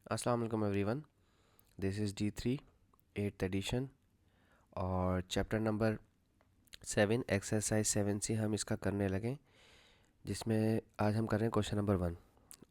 अस्सलाम वालेकुम everyone. This is D3 8th edition और चैप्टर नंबर 7 एक्सरसाइज 7 से हम इसका करने लगे, जिसमें आज हम कर रहे हैं क्वेश्चन नंबर 1।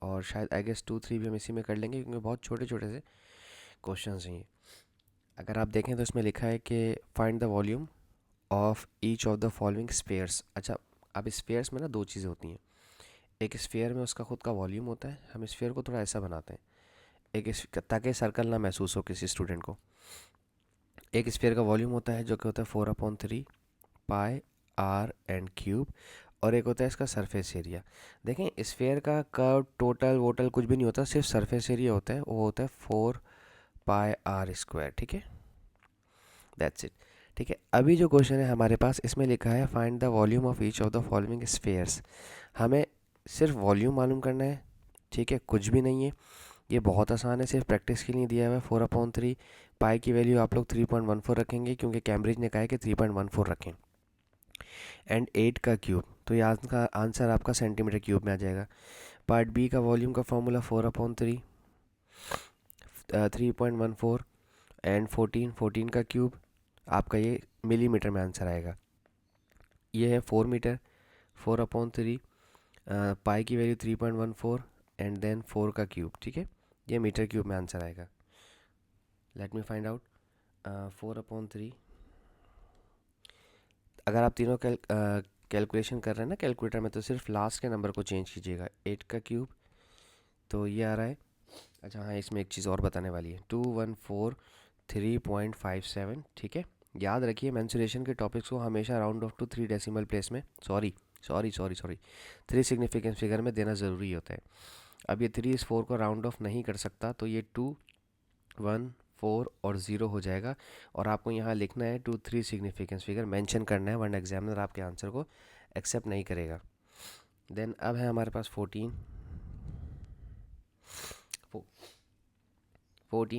और शायद आई गेस 2 3 भी हम इसी में कर लेंगे क्योंकि बहुत छोटे छोटे से क्वेश्चंस हैं ये। अगर आप देखें तो इसमें लिखा है कि find the volume of each of the following spheres. अच्छा, अब स्फेयर्स में ना दो चीज़ें होती हैं। एक स्फेयर में उसका खुद का वॉल्यूम होता है। हम स्फेयर को थोड़ा ऐसा बनाते हैं, ताकि सर्कल ना महसूस हो किसी स्टूडेंट को। एक स्फीयर का वॉल्यूम होता है जो कि होता है 4/3 पाई आर एंड क्यूब, और एक होता है इसका सरफेस एरिया। देखें, स्फीयर का कर्व टोटल वोटल कुछ भी नहीं होता, सिर्फ सरफेस एरिया होता है, वो होता है 4 पाई r²। ठीक है, दैट्स इट। ठीक है, अभी जो क्वेश्चन है हमारे पास, इसमें लिखा है find the volume of each of the following spheres. हमें सिर्फ वॉल्यूम मालूम करना है। ठीक है, कुछ भी नहीं है, ये बहुत आसान है, सिर्फ प्रैक्टिस के लिए दिया हुआ है। 4/3 पाई की वैल्यू आप लोग 3.14 रखेंगे क्योंकि कैम्ब्रिज ने कहा है कि 3.14 रखें। एंड 8 का क्यूब, तो ये आंसर आपका सेंटीमीटर क्यूब में आ जाएगा। पार्ट बी का वॉल्यूम का फॉर्मूला 4/3 3.14 एंड 14 का क्यूब, आपका ये मिलीमीटर में आंसर आएगा। ये है 4 मीटर। 4/3 पाई की वैल्यू 3.14 एंड देन 4 का क्यूब। ठीक है, ये मीटर क्यूब में आंसर आएगा। Let me find out. 4/3, अगर आप तीनों कैलकुलेशन कर रहे हैं ना कैलकुलेटर में, तो सिर्फ लास्ट के नंबर को चेंज कीजिएगा। 8 का क्यूब, तो ये आ रहा है। अच्छा हाँ, इसमें एक चीज़ और बताने वाली है, 2143.57। ठीक है, याद रखिए मेंसुरेशन के टॉपिक्स को हमेशा round off to 3 decimal place में, sorry sorry sorry sorry 3 significance figure में देना ज़रूरी होता है। अब ये 3 इस 4 को राउंड ऑफ नहीं कर सकता, तो ये 2 1 4 और 0 हो जाएगा। और आपको यहाँ लिखना है 2 3 सिग्निफिकेंस फिगर मेंशन करना है, वरना एग्जामिनर आपके आंसर को एक्सेप्ट नहीं करेगा। देन अब है हमारे पास 14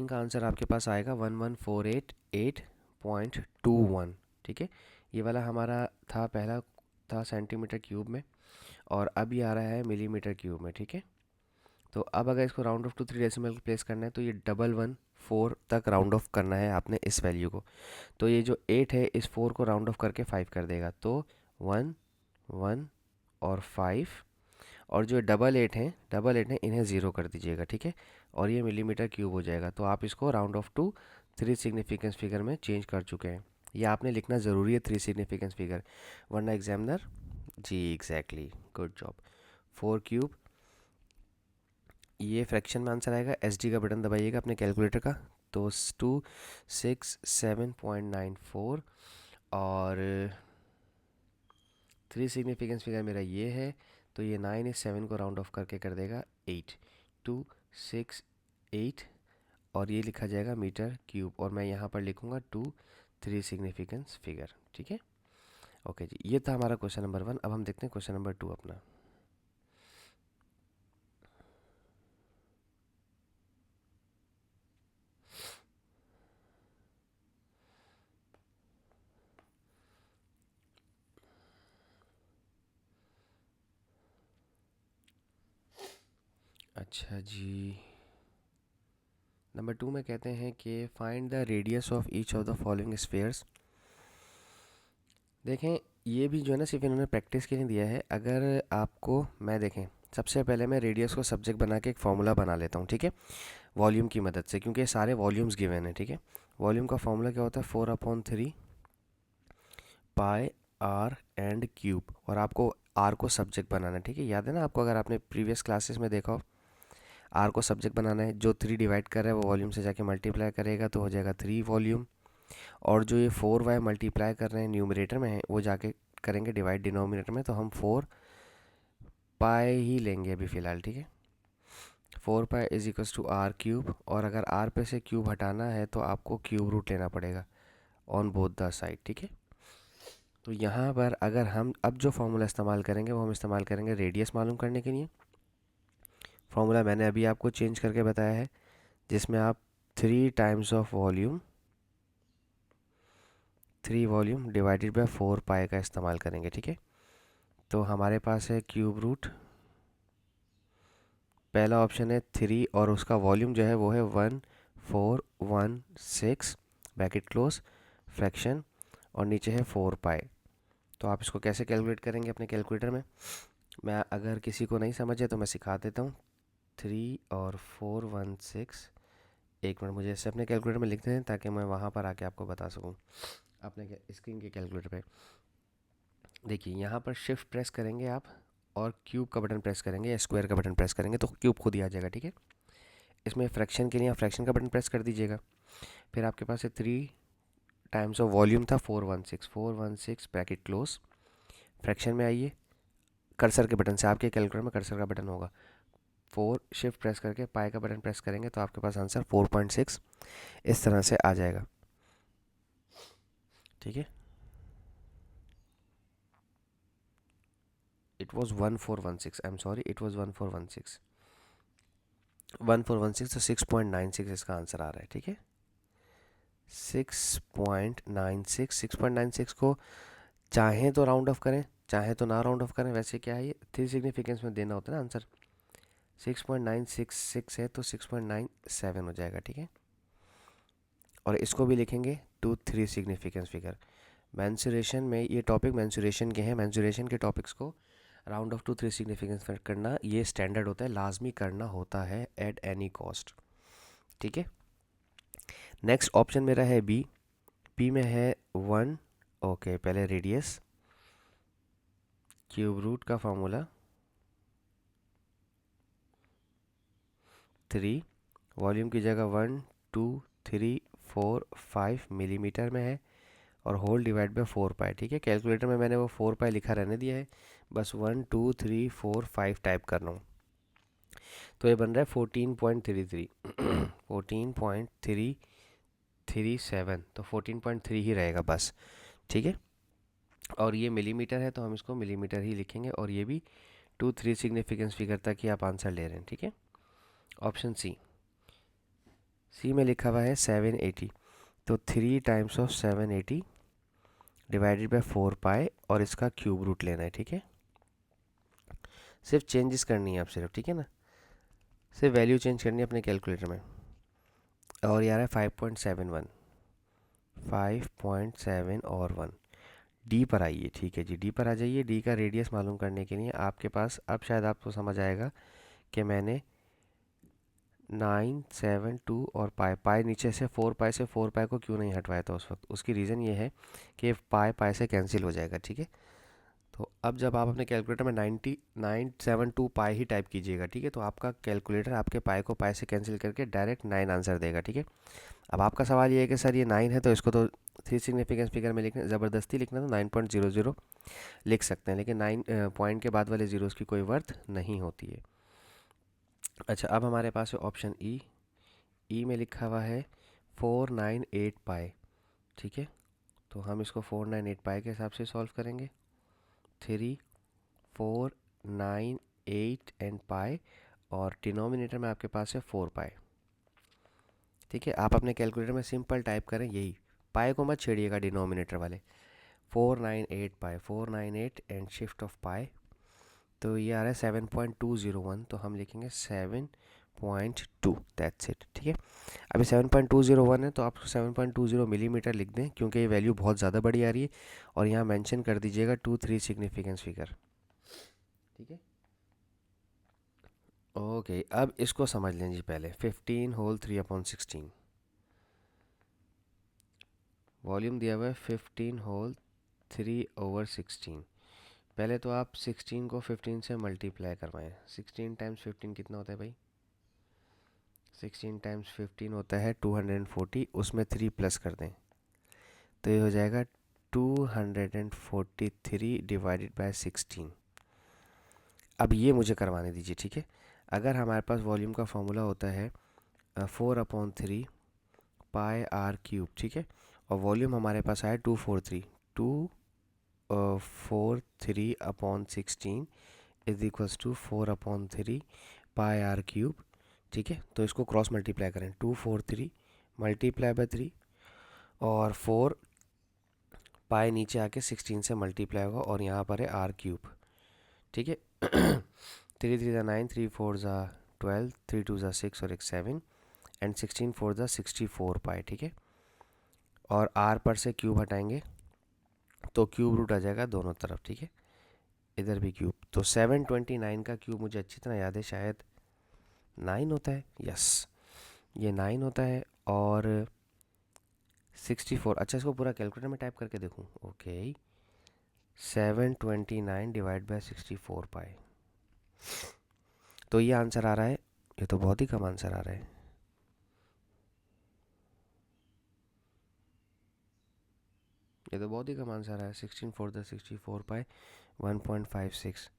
का आंसर आपके पास आएगा 11488.21। ठीक है, ये वाला हमारा था, पहला था सेंटीमीटर क्यूब में, और अब ये आ रहा है मिलीमीटर क्यूब में। ठीक है, तो अब अगर इसको round off to 3 decimal place करना है, तो ये 114 तक राउंड ऑफ करना है आपने इस वैल्यू को। तो ये जो 8 है, इस 4 को राउंड ऑफ करके 5 कर देगा, तो 1 1 और 5। और जो डबल एट हैं इन्हें ज़ीरो कर दीजिएगा। ठीक है, और ये मिलीमीटर क्यूब हो जाएगा। तो आप इसको round off to 3 significance figure में चेंज कर चुके हैं। ये आपने लिखना ज़रूरी है 3 सिग्निफिकेंस फिगर, वरना एग्जामिनर, जी एग्जैक्टली, गुड जॉब। 4 क्यूब, ये फ्रैक्शन में आंसर आएगा। SD का बटन दबाइएगा अपने कैलकुलेटर का, तो 267.94। और 3 सिग्निफिकेंस फिगर मेरा ये है, तो ये 9 इस 7 को राउंड ऑफ करके कर देगा 8, 268। और ये लिखा जाएगा मीटर क्यूब, और मैं यहाँ पर लिखूँगा 3 सिग्निफिकेंस फिगर। ठीक है, ओके जी, ये था हमारा क्वेश्चन नंबर 1। अब हम देखते हैं क्वेश्चन नंबर 2 अपना। अच्छा जी, नंबर 2 में कहते हैं कि find the radius of each of the following spheres. देखें, ये भी जो है ना, सिर्फ इन्होंने प्रैक्टिस के लिए दिया है। अगर आपको मैं देखें, सबसे पहले मैं रेडियस को सब्जेक्ट बना के एक फार्मूला बना लेता हूँ। ठीक है, वॉल्यूम की मदद से, क्योंकि ये सारे वॉल्यूम्स गिवन हैं। ठीक है, वॉल्यूम का फार्मूला क्या होता है, 4/3 पाई आर एंड क्यूब, और आपको आर को सब्जेक्ट बनाना है। ठीक है, याद है ना आपको, अगर आपने प्रीवियस क्लासेस में देखा हो, आर को सब्जेक्ट बनाना है। जो 3 डिवाइड कर रहा है वो वॉल्यूम से जाके मल्टीप्लाई करेगा, तो हो जाएगा 3 वॉल्यूम। और जो ये 4y मल्टीप्लाई कर रहे हैं न्यूमरेटर में है, वो जाके करेंगे डिवाइड डिनोमिनेटर में, तो हम 4 पाई ही लेंगे अभी फ़िलहाल। ठीक है, 4 pi is equals to r cube, और अगर आर पे से क्यूब हटाना है तो आपको क्यूब रूट लेना पड़ेगा ऑन बोथ द साइड। ठीक है, तो यहाँ पर अगर हम अब जो फार्मूला इस्तेमाल करेंगे, वो हम इस्तेमाल करेंगे रेडियस मालूम करने के लिए। फार्मूला मैंने अभी आपको चेंज करके बताया है, जिसमें आप 3 times of volume, 3 volume divided by 4 पाई का इस्तेमाल करेंगे। ठीक है, तो हमारे पास है क्यूब रूट, पहला ऑप्शन है 3 और उसका वॉल्यूम जो है वो है 1416 ब्रैकेट क्लोज फ्रैक्शन और नीचे है 4 पाई। तो आप इसको कैसे कैलकुलेट करेंगे अपने कैलकुलेटर में? मैं अगर किसी को नहीं समझे तो मैं सिखा देता हूँ। 3 और 416, एक मिनट मुझे इसे अपने कैलकुलेटर में लिख दें ताकि मैं वहाँ पर आके आपको बता सकूँ अपने स्क्रीन के कैलकुलेटर पे। देखिए यहाँ पर शिफ्ट प्रेस करेंगे आप और क्यूब का बटन प्रेस करेंगे या स्क्वायर का बटन प्रेस करेंगे तो क्यूब खुद ही आ जाएगा, ठीक है। इसमें फ्रैक्शन के लिए आप फ्रैक्शन का बटन प्रेस कर दीजिएगा। फिर आपके पास है 3 टाइम्स ऑफ वॉल्यूम था 416 ब्रैकेट क्लोज फ्रैक्शन में आइए कर्सर के बटन से, आपके कैलकुलेटर में कर्सर का बटन होगा। 4 शिफ्ट प्रेस करके पाई का बटन प्रेस करेंगे तो आपके पास आंसर 4.6 इस तरह से आ जाएगा, ठीक है। It was 1416, I am sorry, it was 1416 तो 6.96 इसका आंसर आ रहा है, ठीक है। 6.96 को चाहें तो राउंड ऑफ करें, चाहे तो ना राउंड ऑफ करें। वैसे क्या है ये 3 सिग्निफिकेंस में देना होता है ना आंसर। 6.966 है तो 6.97 हो जाएगा, ठीक है। और इसको भी लिखेंगे 2-3 सिग्निफिकेंस फिगर। मैंसुरेशन में ये टॉपिक मैंसुरेशन के हैं। मैंसुरेशन के टॉपिक्स को round off to 3 significance figure करना ये स्टैंडर्ड होता है, लाजमी करना होता है एट एनी कॉस्ट, ठीक है। नेक्स्ट ऑप्शन मेरा है बी। बी में है 1, ओके पहले रेडियस क्यूब रूट का फॉर्मूला 3, वॉल्यूम की जगह 1 2 3 4 5 मिलीमीटर में है और होल डिवाइड बाय 4 पाई, ठीक है। कैलकुलेटर में मैंने वो 4 पाई लिखा रहने दिया है, बस 1 2 3 4 5 टाइप कर रहा हूँ। तो ये बन रहा है 14.33 14.337, तो 14.3 ही रहेगा बस, ठीक है। और ये मिलीमीटर है तो हम इसको मिलीमीटर ही लिखेंगे और ये भी 2-3 सिग्निफिकेंस फिगर तक ही आप आंसर ले रहे हैं, ठीक है। ऑप्शन सी, सी में लिखा हुआ है 780, तो 3 टाइम्स ऑफ 780 डिवाइडेड बाय 4 पाई और इसका क्यूब रूट लेना है, ठीक है। सिर्फ चेंजेस करनी है आप सिर्फ, ठीक है ना, सिर्फ वैल्यू चेंज करनी है अपने कैलकुलेटर में। और यार है 5.71 5.7 और 1। डी पर आइए, ठीक है जी, डी पर आ जाइए। डी का रेडियस मालूम करने के लिए आपके पास अब शायद आपको समझ आएगा कि मैंने 972 और पाई पाई नीचे से 4 पाई से 4 पाई को क्यों नहीं हटवाया था उस वक्त। उसकी रीज़न ये है कि पाई पाई से कैंसिल हो जाएगा, ठीक है। तो अब जब आप अपने कैलकुलेटर में 972 पाई ही टाइप कीजिएगा, ठीक है, तो आपका कैलकुलेटर आपके पाई को पाई से कैंसिल करके डायरेक्ट 9 आंसर देगा, ठीक है। अब आपका सवाल ये है कि सर ये 9 है तो इसको तो 3 सिग्निफिकेंस फिगर में लिखना, ज़बरदस्ती लिखना तो 9.00 लिख सकते हैं, लेकिन 9 पॉइंट के बाद वाले ज़ीरोज़ की कोई वर्थ नहीं होती है। अच्छा, अब हमारे पास है ऑप्शन ई। ई में लिखा हुआ है 498 पाई, ठीक है। तो हम इसको 498 पाई के हिसाब से सॉल्व करेंगे। 3 4 9 8 एंड पाई और डिनोमिनेटर में आपके पास है 4 पाई, ठीक है। आप अपने कैलकुलेटर में सिंपल टाइप करें यही, पाई को मत छेड़िएगा डिनोमिनेटर वाले। 498 पाई 498 एंड शिफ्ट ऑफ पाई, तो ये आ रहा है 7.201, तो हम लिखेंगे 7.2, दैट्स इट, ठीक है। अभी 7.201 है तो आप 7.20 मिलीमीटर लिख दें क्योंकि ये वैल्यू बहुत ज़्यादा बड़ी आ रही है। और यहाँ मेंशन कर दीजिएगा 2-3 सिग्निफिकेंस फिगर, ठीक है। ओके, अब इसको समझ लें जी। पहले 15 होल 3/16 वॉल्यूम दिया हुआ है 15 होल 3/16। पहले तो आप 16 को 15 से मल्टीप्लाई करवाएं। 16 टाइम्स 15 कितना होता है भाई? 16 टाइम्स 15 होता है 240, उसमें 3 प्लस कर दें तो ये हो जाएगा 243 डिवाइडेड बाय 16। अब ये मुझे करवाने दीजिए, ठीक है। अगर हमारे पास वॉल्यूम का फॉर्मूला होता है 4/3 पाई आर क्यूब, ठीक है, और वॉल्यूम हमारे पास आया 243/16 is equals to 4/3 pi r cube, ठीक है। तो इसको क्रॉस मल्टीप्लाई करें, 243 मल्टीप्लाई बाय 3 और 4 पाई नीचे आके 16 से मल्टीप्लाई होगा और यहाँ पर है आर क्यूब, ठीक है। 3 3 9, 3 4 ज़ा 12, 3 2 ज़ा 6 और एक 7 एंड 16 4 ज़ा 64 पाई, ठीक है। और आर पर से क्यूब हटाएंगे तो क्यूब रूट आ जाएगा दोनों तरफ, ठीक है। इधर भी क्यूब, तो 729 का क्यूब मुझे अच्छी तरह याद है, शायद 9 होता है। यस, ये 9 होता है। और 64, अच्छा इसको पूरा कैलकुलेटर में टाइप करके देखूँ। ओके, 729 डिवाइड बाई 64 पाई, तो ये आंसर आ रहा है। ये तो बहुत ही कम आंसर आ रहा है। ये तो बहुत ही कम आंसर आ रहा है। 16 4 द 64 पाई 1.56।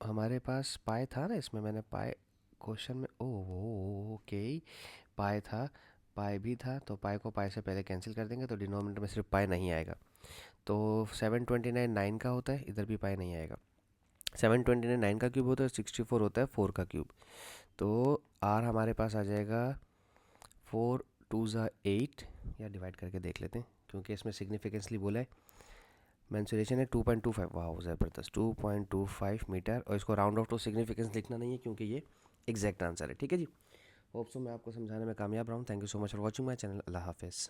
हमारे पास पाई था ना इसमें, मैंने पाई क्वेश्चन में, ओके, पाई था, पाई भी था, तो पाई को पाई से पहले कैंसिल कर देंगे तो डिनोमिनेटर में सिर्फ पाई नहीं आएगा। तो 729 9 का होता है, इधर भी पाई नहीं आएगा। 729 9 का क्यूब होता है, 64 होता है 4 का क्यूब। तो आर हमारे पास आ जाएगा 4 2 ज़ा 8, या डिवाइड करके देख लेते हैं क्योंकि इसमें सिग्निफिकेंसली बोला है। मेंसुरेशन है 2.25, वाह ज़बरदस्त, 2.25 मीटर। और इसको राउंड ऑफ टू सिग्निफिकेंस लिखना नहीं है क्योंकि ये एग्जैक्ट आंसर है, ठीक है जी। होप सो मैं आपको समझाने में कामयाब रहा हूँ। Thank you so much for watching my channel. अल्लाह हाफिज़।